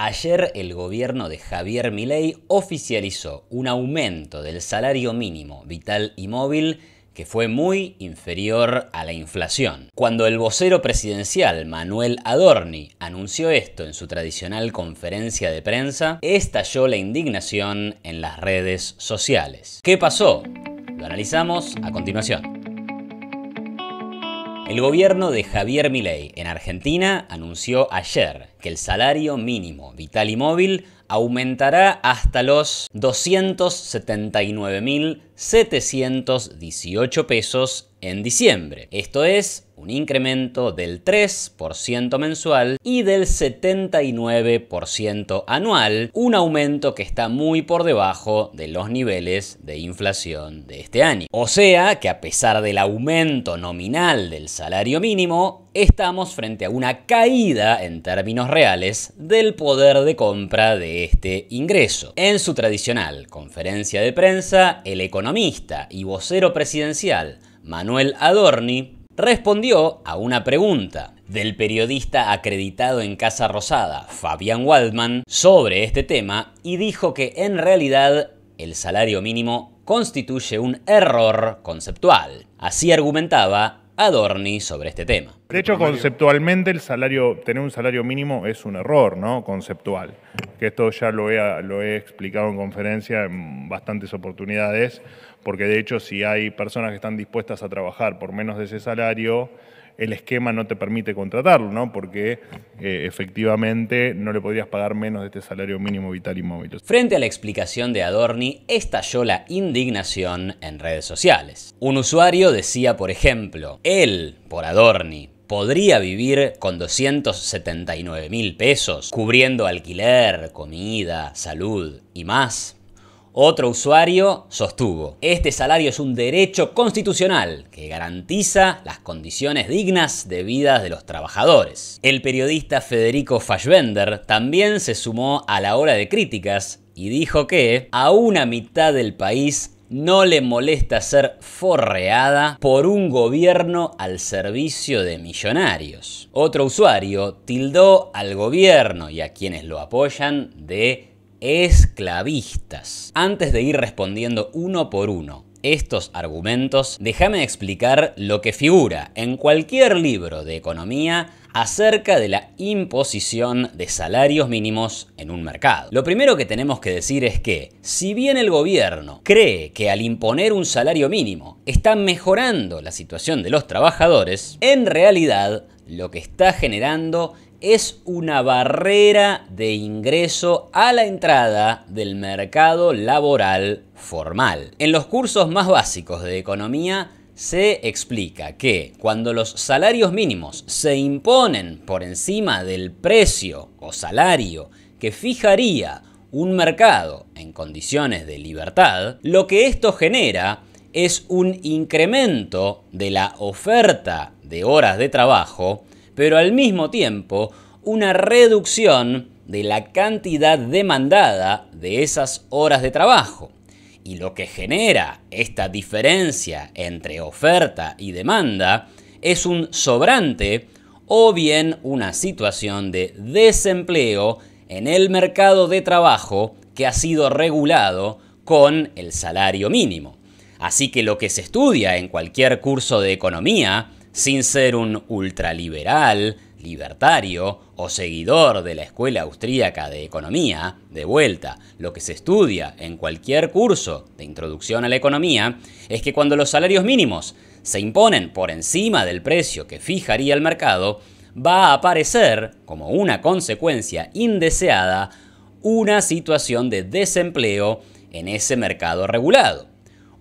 Ayer el gobierno de Javier Milei oficializó un aumento del salario mínimo vital y móvil que fue muy inferior a la inflación. Cuando el vocero presidencial Manuel Adorni anunció esto en su tradicional conferencia de prensa, estalló la indignación en las redes sociales. ¿Qué pasó? Lo analizamos a continuación. El gobierno de Javier Milei en Argentina anunció ayer que el salario mínimo vital y móvil aumentará hasta los 279.718 pesos en diciembre. Esto es un incremento del 3% mensual y del 79% anual, un aumento que está muy por debajo de los niveles de inflación de este año. O sea que a pesar del aumento nominal del salario mínimo, estamos frente a una caída en términos reales del poder de compra de este ingreso. En su tradicional conferencia de prensa, el economista y vocero presidencial Manuel Adorni respondió a una pregunta del periodista acreditado en Casa Rosada, Fabián Waldman, sobre este tema y dijo que en realidad el salario mínimo constituye un error conceptual. Así argumentaba Adorni sobre este tema. De hecho, conceptualmente tener un salario mínimo es un error, ¿no? Conceptual. Que esto ya lo he explicado en conferencia en bastantes oportunidades, porque de hecho si hay personas que están dispuestas a trabajar por menos de ese salario, el esquema no te permite contratarlo, ¿no? Porque efectivamente no le podrías pagar menos de este salario mínimo vital y móvil. Frente a la explicación de Adorni, estalló la indignación en redes sociales. Un usuario decía, por ejemplo, él, por Adorni, podría vivir con 279.000 pesos, cubriendo alquiler, comida, salud y más. Otro usuario sostuvo: este salario es un derecho constitucional que garantiza las condiciones dignas de vida de los trabajadores. El periodista Federico Fassbender también se sumó a la ola de críticas y dijo que a una mitad del país no le molesta ser forreada por un gobierno al servicio de millonarios. Otro usuario tildó al gobierno y a quienes lo apoyan de esclavistas. Antes de ir respondiendo uno por uno estos argumentos, déjame explicar lo que figura en cualquier libro de economía acerca de la imposición de salarios mínimos en un mercado. Lo primero que tenemos que decir es que, si bien el gobierno cree que al imponer un salario mínimo está mejorando la situación de los trabajadores, en realidad lo que está generando es una barrera de ingreso a la entrada del mercado laboral formal. En los cursos más básicos de economía se explica que cuando los salarios mínimos se imponen por encima del precio o salario que fijaría un mercado en condiciones de libertad, lo que esto genera es un incremento de la oferta de horas de trabajo, pero al mismo tiempo una reducción de la cantidad demandada de esas horas de trabajo. Y lo que genera esta diferencia entre oferta y demanda es un sobrante o bien una situación de desempleo en el mercado de trabajo que ha sido regulado con el salario mínimo. Así que lo que se estudia en cualquier curso de economía, sin ser un ultraliberal, libertario o seguidor de la escuela austríaca de economía, de vuelta, lo que se estudia en cualquier curso de introducción a la economía es que cuando los salarios mínimos se imponen por encima del precio que fijaría el mercado, va a aparecer, como una consecuencia indeseada, una situación de desempleo en ese mercado regulado.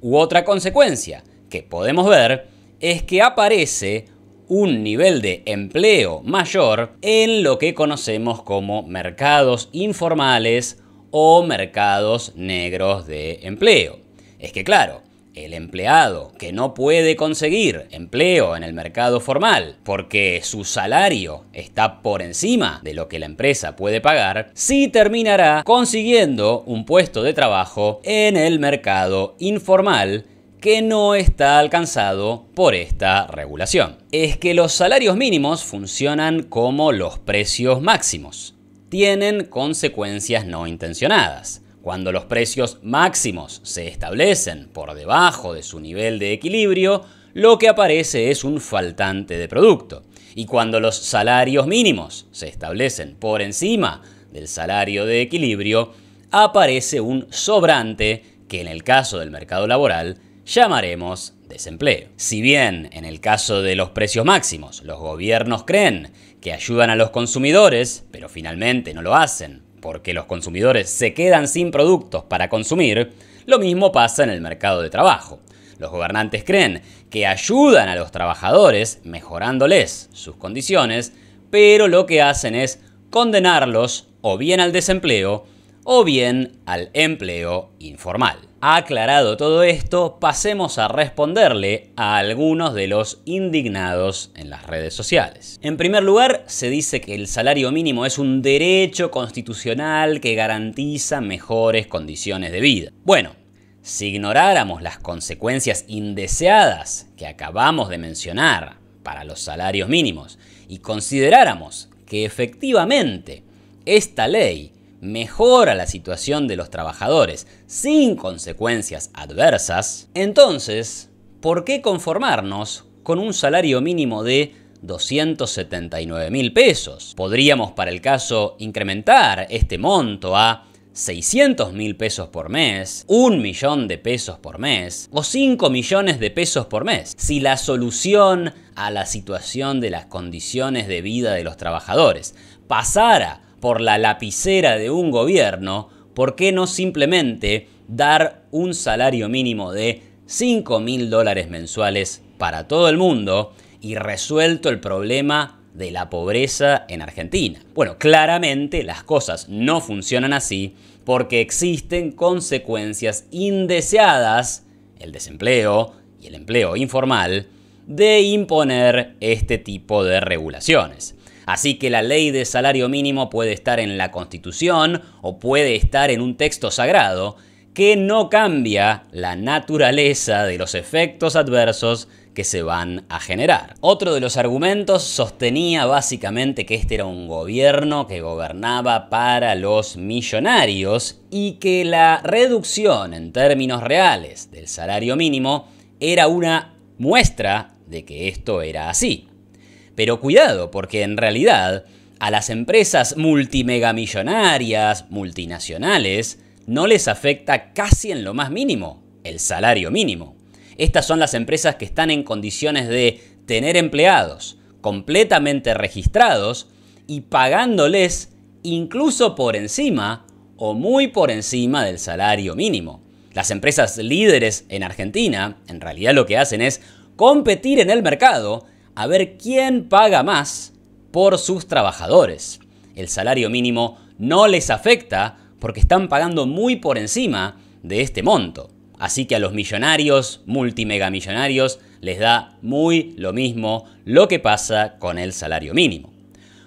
U otra consecuencia que podemos ver es que aparece un nivel de empleo mayor en lo que conocemos como mercados informales o mercados negros de empleo. Es que claro, el empleado que no puede conseguir empleo en el mercado formal porque su salario está por encima de lo que la empresa puede pagar, sí terminará consiguiendo un puesto de trabajo en el mercado informal que no está alcanzado por esta regulación. Es que los salarios mínimos funcionan como los precios máximos. tienen consecuencias no intencionadas. Cuando los precios máximos se establecen por debajo de su nivel de equilibrio, lo que aparece es un faltante de producto. Y cuando los salarios mínimos se establecen por encima del salario de equilibrio, aparece un sobrante que en el caso del mercado laboral llamaremos desempleo. Si bien en el caso de los precios máximos los gobiernos creen que ayudan a los consumidores, pero finalmente no lo hacen porque los consumidores se quedan sin productos para consumir, lo mismo pasa en el mercado de trabajo. Los gobernantes creen que ayudan a los trabajadores mejorándoles sus condiciones, pero lo que hacen es condenarlos o bien al desempleo o bien al empleo informal. Aclarado todo esto, pasemos a responderle a algunos de los indignados en las redes sociales. En primer lugar, se dice que el salario mínimo es un derecho constitucional que garantiza mejores condiciones de vida. Bueno, si ignoráramos las consecuencias indeseadas que acabamos de mencionar para los salarios mínimos y consideráramos que efectivamente esta ley mejora la situación de los trabajadores sin consecuencias adversas, entonces, ¿por qué conformarnos con un salario mínimo de 279.000 pesos? Podríamos, para el caso, incrementar este monto a 600.000 pesos por mes, 1 millón de pesos por mes o 5 millones de pesos por mes. Si la solución a la situación de las condiciones de vida de los trabajadores pasara por la lapicera de un gobierno, ¿por qué no simplemente dar un salario mínimo de $5.000 mensuales para todo el mundo y resuelto el problema de la pobreza en Argentina? Bueno, claramente las cosas no funcionan así porque existen consecuencias indeseadas, el desempleo y el empleo informal, de imponer este tipo de regulaciones. Así que la ley de salario mínimo puede estar en la Constitución o puede estar en un texto sagrado que no cambia la naturaleza de los efectos adversos que se van a generar. Otro de los argumentos sostenía básicamente que este era un gobierno que gobernaba para los millonarios y que la reducción en términos reales del salario mínimo era una muestra de que esto era así. Pero cuidado, porque en realidad a las empresas multimegamillonarias, multinacionales, no les afecta casi en lo más mínimo el salario mínimo. Estas son las empresas que están en condiciones de tener empleados completamente registrados y pagándoles incluso por encima o muy por encima del salario mínimo. Las empresas líderes en Argentina, en realidad lo que hacen es competir en el mercado a ver quién paga más por sus trabajadores. El salario mínimo no les afecta porque están pagando muy por encima de este monto. Así que a los millonarios, multimegamillonarios, les da muy lo mismo lo que pasa con el salario mínimo.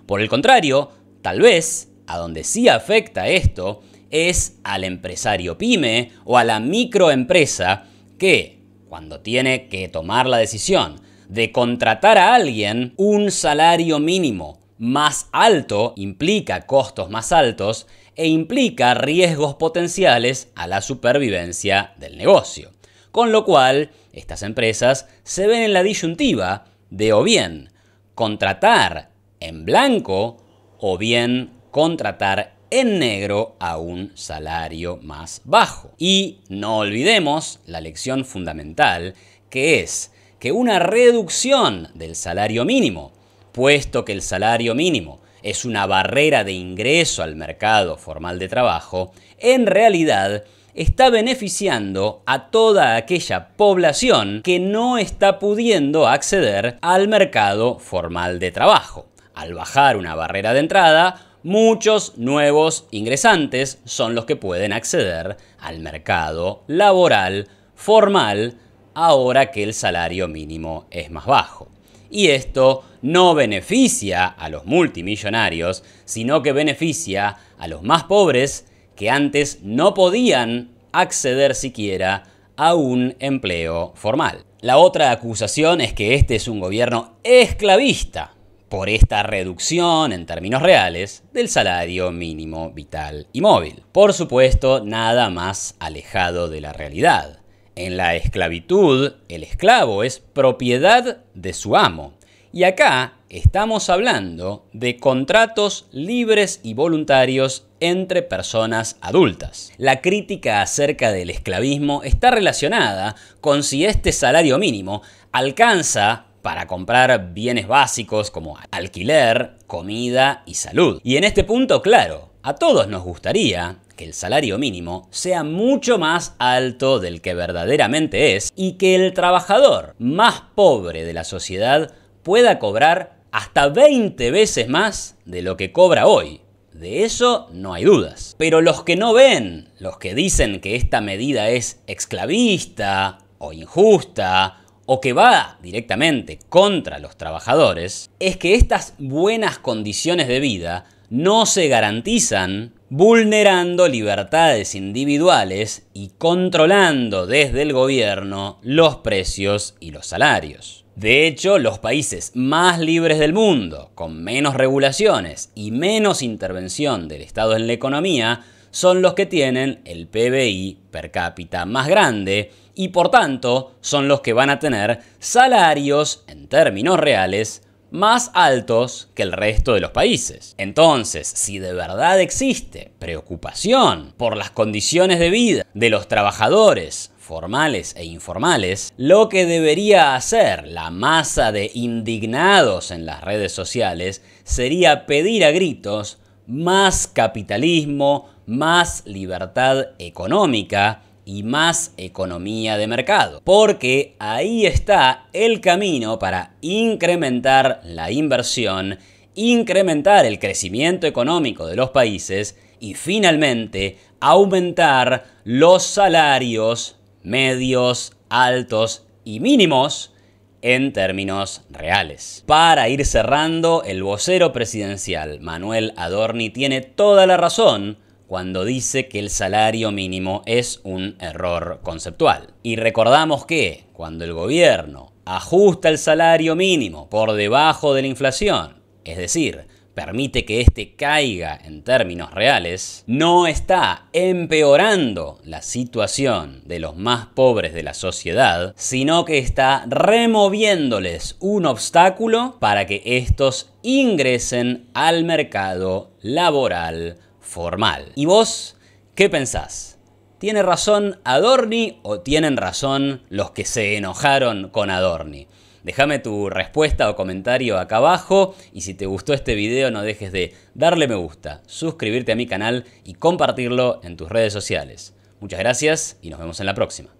Por el contrario, tal vez a donde sí afecta esto es al empresario pyme o a la microempresa que, cuando tiene que tomar la decisión de contratar a alguien, un salario mínimo más alto implica costos más altos e implica riesgos potenciales a la supervivencia del negocio. Con lo cual, estas empresas se ven en la disyuntiva de o bien contratar en blanco o bien contratar en negro a un salario más bajo. Y no olvidemos la lección fundamental, que es que una reducción del salario mínimo, puesto que el salario mínimo es una barrera de ingreso al mercado formal de trabajo, en realidad está beneficiando a toda aquella población que no está pudiendo acceder al mercado formal de trabajo. Al bajar una barrera de entrada, muchos nuevos ingresantes son los que pueden acceder al mercado laboral formal ahora que el salario mínimo es más bajo. Y esto no beneficia a los multimillonarios, sino que beneficia a los más pobres que antes no podían acceder siquiera a un empleo formal. La otra acusación es que este es un gobierno esclavista, por esta reducción en términos reales del salario mínimo vital y móvil. Por supuesto, nada más alejado de la realidad. En la esclavitud, el esclavo es propiedad de su amo. Y acá estamos hablando de contratos libres y voluntarios entre personas adultas. La crítica acerca del esclavismo está relacionada con si este salario mínimo alcanza para comprar bienes básicos como alquiler, comida y salud. Y en este punto, claro, a todos nos gustaría que el salario mínimo sea mucho más alto del que verdaderamente es y que el trabajador más pobre de la sociedad pueda cobrar hasta 20 veces más de lo que cobra hoy. De eso no hay dudas. Pero los que no ven, los que dicen que esta medida es esclavista o injusta o que va directamente contra los trabajadores, es que estas buenas condiciones de vida no se garantizan vulnerando libertades individuales y controlando desde el gobierno los precios y los salarios. De hecho, los países más libres del mundo, con menos regulaciones y menos intervención del Estado en la economía, son los que tienen el PBI per cápita más grande y por tanto son los que van a tener salarios en términos reales más altos que el resto de los países. Entonces, si de verdad existe preocupación por las condiciones de vida de los trabajadores formales e informales, lo que debería hacer la masa de indignados en las redes sociales sería pedir a gritos más capitalismo, más libertad económica y más economía de mercado. Porque ahí está el camino para incrementar la inversión, incrementar el crecimiento económico de los países y finalmente aumentar los salarios medios, altos y mínimos en términos reales. Para ir cerrando, el vocero presidencial Manuel Adorni tiene toda la razón cuando dice que el salario mínimo es un error conceptual. Y recordamos que cuando el gobierno ajusta el salario mínimo por debajo de la inflación, es decir, permite que éste caiga en términos reales, no está empeorando la situación de los más pobres de la sociedad, sino que está removiéndoles un obstáculo para que estos ingresen al mercado laboral formal. ¿Y vos qué pensás? ¿Tiene razón Adorni o tienen razón los que se enojaron con Adorni? Déjame tu respuesta o comentario acá abajo y si te gustó este video no dejes de darle me gusta, suscribirte a mi canal y compartirlo en tus redes sociales. Muchas gracias y nos vemos en la próxima.